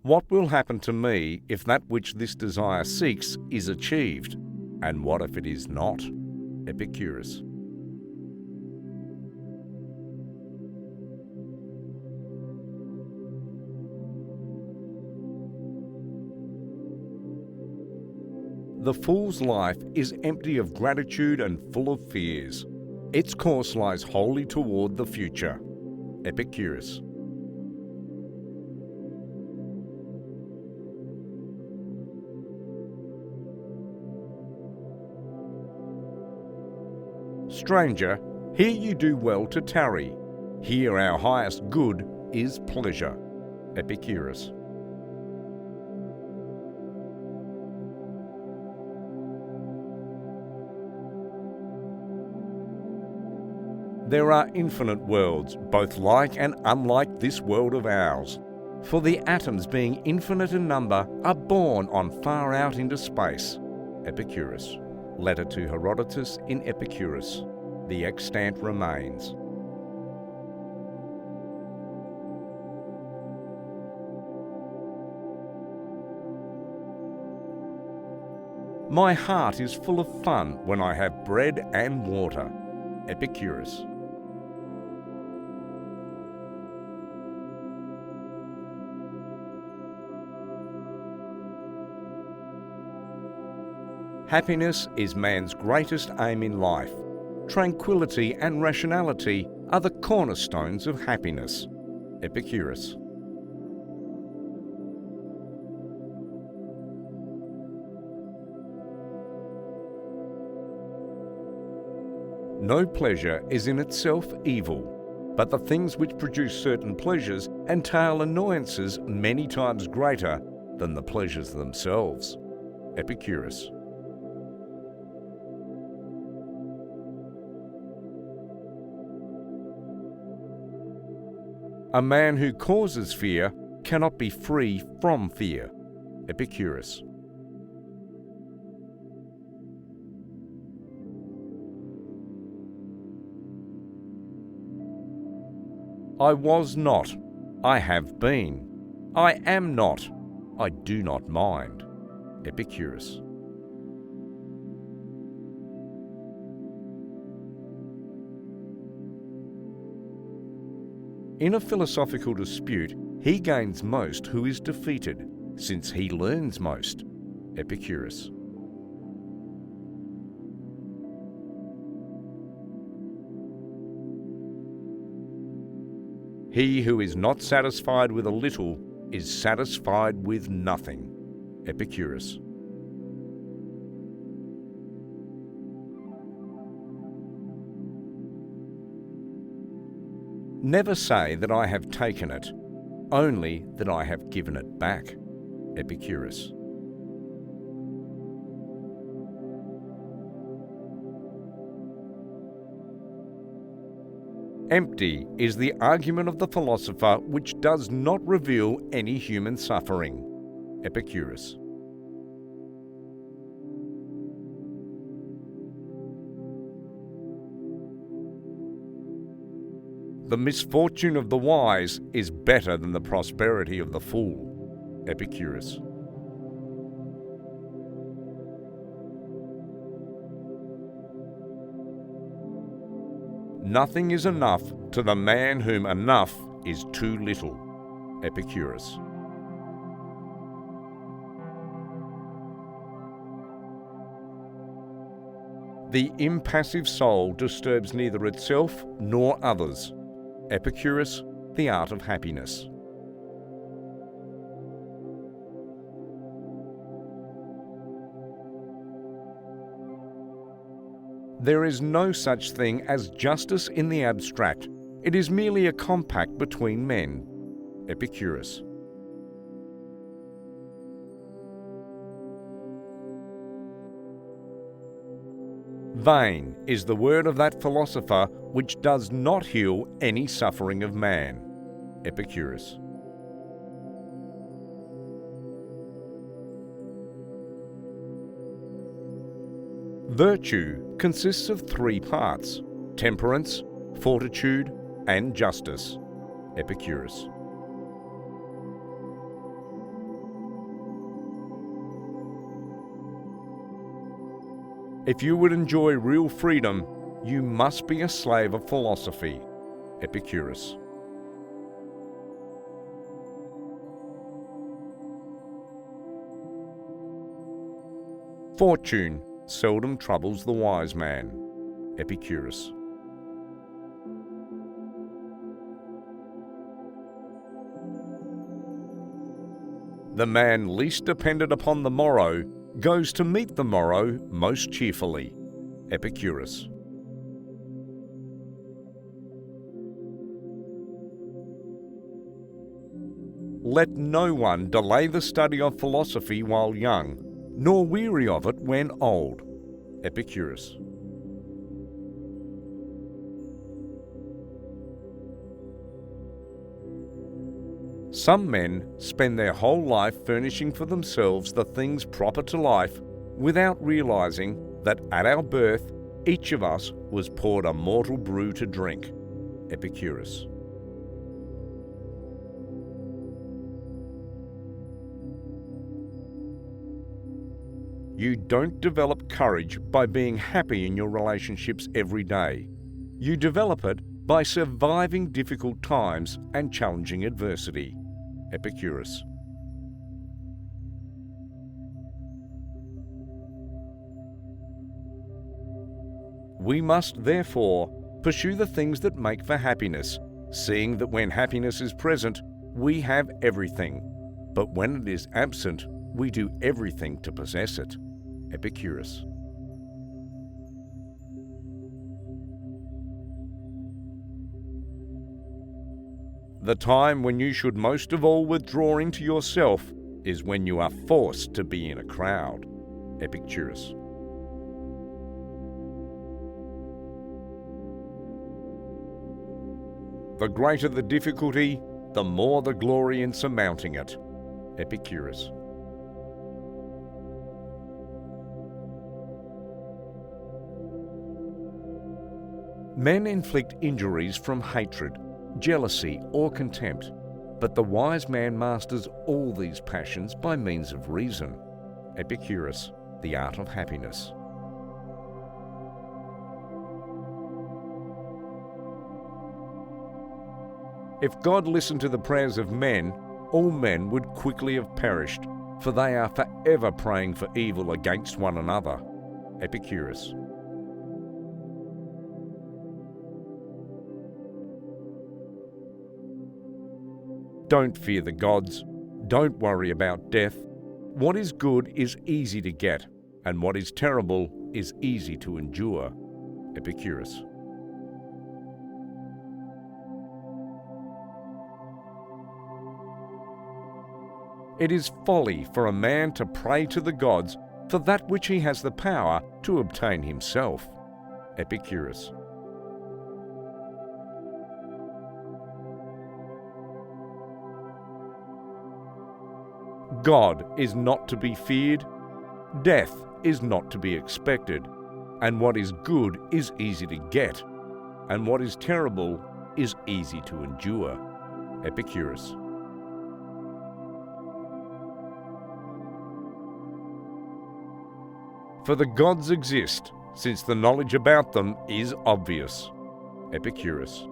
What will happen to me if that which this desire seeks is achieved? And what if it is not? Epicurus. The fool's life is empty of gratitude and full of fears. Its course lies wholly toward the future. Epicurus. Stranger, here you do well to tarry. Here our highest good is pleasure. Epicurus. There are infinite worlds, both like and unlike this world of ours. For the atoms, being infinite in number, are born on far out into space. Epicurus. Letter to Herodotus in Epicurus. The extant remains. My heart is full of fun when I have bread and water. Epicurus. Happiness is man's greatest aim in life. Tranquility and rationality are the cornerstones of happiness. Epicurus. No pleasure is in itself evil, but the things which produce certain pleasures entail annoyances many times greater than the pleasures themselves. Epicurus. A man who causes fear cannot be free from fear. Epicurus. I was not, I have been. I am not, I do not mind. Epicurus. In a philosophical dispute, he gains most who is defeated, since he learns most. Epicurus. He who is not satisfied with a little is satisfied with nothing. Epicurus. Never say that I have taken it, only that I have given it back. Epicurus. Empty is the argument of the philosopher which does not reveal any human suffering. Epicurus. The misfortune of the wise is better than the prosperity of the fool. Epicurus. Nothing is enough to the man whom enough is too little. Epicurus. The impassive soul disturbs neither itself nor others. Epicurus, The Art of Happiness. There is no such thing as justice in the abstract. It is merely a compact between men. Epicurus. Vain is the word of that philosopher which does not heal any suffering of man. Epicurus. Virtue consists of three parts: temperance, fortitude, and justice. Epicurus. If you would enjoy real freedom, you must be a slave of philosophy. Epicurus. Fortune seldom troubles the wise man. Epicurus. The man least dependent upon the morrow goes to meet the morrow most cheerfully. Epicurus. Let no one delay the study of philosophy while young, nor weary of it when old. Epicurus. Some men spend their whole life furnishing for themselves the things proper to life without realizing that at our birth each of us was poured a mortal brew to drink. Epicurus. You don't develop courage by being happy in your relationships every day. You develop it by surviving difficult times and challenging adversity. Epicurus. We must therefore pursue the things that make for happiness, seeing that when happiness is present, we have everything, but when it is absent, we do everything to possess it. Epicurus. The time when you should most of all withdraw into yourself is when you are forced to be in a crowd. Epicurus. The greater the difficulty, the more the glory in surmounting it. Epicurus. Men inflict injuries from hatred, jealousy, or contempt, but the wise man masters all these passions by means of reason. Epicurus, The Art of Happiness. If God listened to the prayers of men, all men would quickly have perished, for they are forever praying for evil against one another. Epicurus. Don't fear the gods. Don't worry about death. What is good is easy to get, and what is terrible is easy to endure. Epicurus. It is folly for a man to pray to the gods for that which he has the power to obtain himself. Epicurus. God is not to be feared, death is not to be expected, and what is good is easy to get, and what is terrible is easy to endure. Epicurus. For the gods exist, since the knowledge about them is obvious. Epicurus.